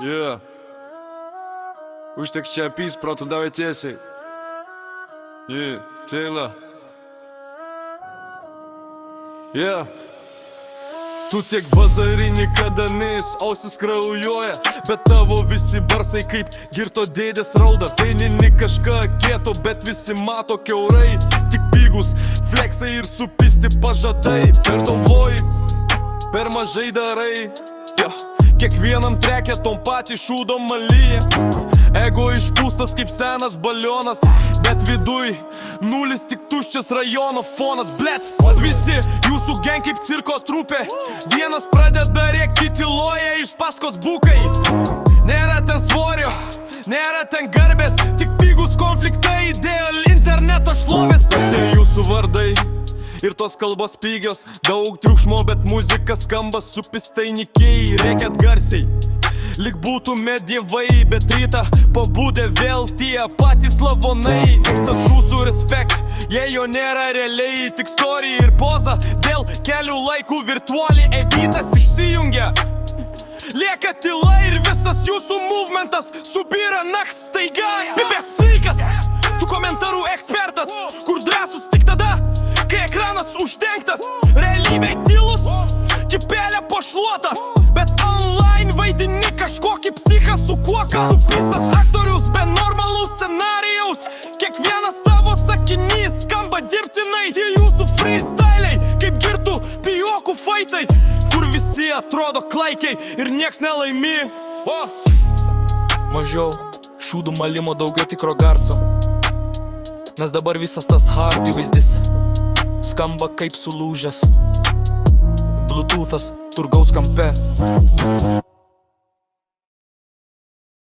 Yeah. Užteks čia apys, proto davė tiesiai. Yeah, Taylor. Yeah. Tu tiek bazari niekada neis, ausis kraujuoja, bet tavo visi barsai kaip girto dėdės rauda. Vienini kažką kieto, bet visi mato kiaurai. Tik pigus fleksai ir supisti pažadai. Per daug loji, per mažai darai. Kiekvienam treke tom patį šūdo malyje. Ego išpūstas kaip senas balionas, bet viduj nulis tik tuščias rajono fonas. Blet, visi jūsų gang kaip cirko trupė. Vienas pradeda rėkt, kiti loja iš paskos bukai. Nėra ten svorio, nėra ten garbės, tik pigus konfliktai dėl interneto šlovės. Tai jūsų vardai ir tos kalbos pigios, daug triukšmo, bet muzika skamba supistainikiai. Rėkiat garsiai, lyg būtų medievai, bet rytą pabudę vėl tie patys lavonai. Vyksta šūsų respekt, jei jo nėra realiai, tik story ir poza dėl kelių laikų virtualiai. Ebitas išsijungia, lieka tyla ir visas jūsų movementas subyra naks staiga. Pipė feikas, tu komentarų ekspertas, kur drąsus tik tada, kai ekranas uždengtas. Realybėj tylus, kipelė pašluota, bet online vaidini kažkokį psichą su kuoka. Supistas aktorius be normalaus scenarijaus, kiekvienas tavo sakinys skamba dirbtinai. Tie jūsų freestyliai kaip girtų pijokų faitai, kur visi atrodo klaikiai ir nieks nelaimi. Mažiau šūdų malimo, daugiau tikro garso, nes dabar visas tas hard įvaizdis skamba kaip sulūžęs Bluetoothas turgaus kampe.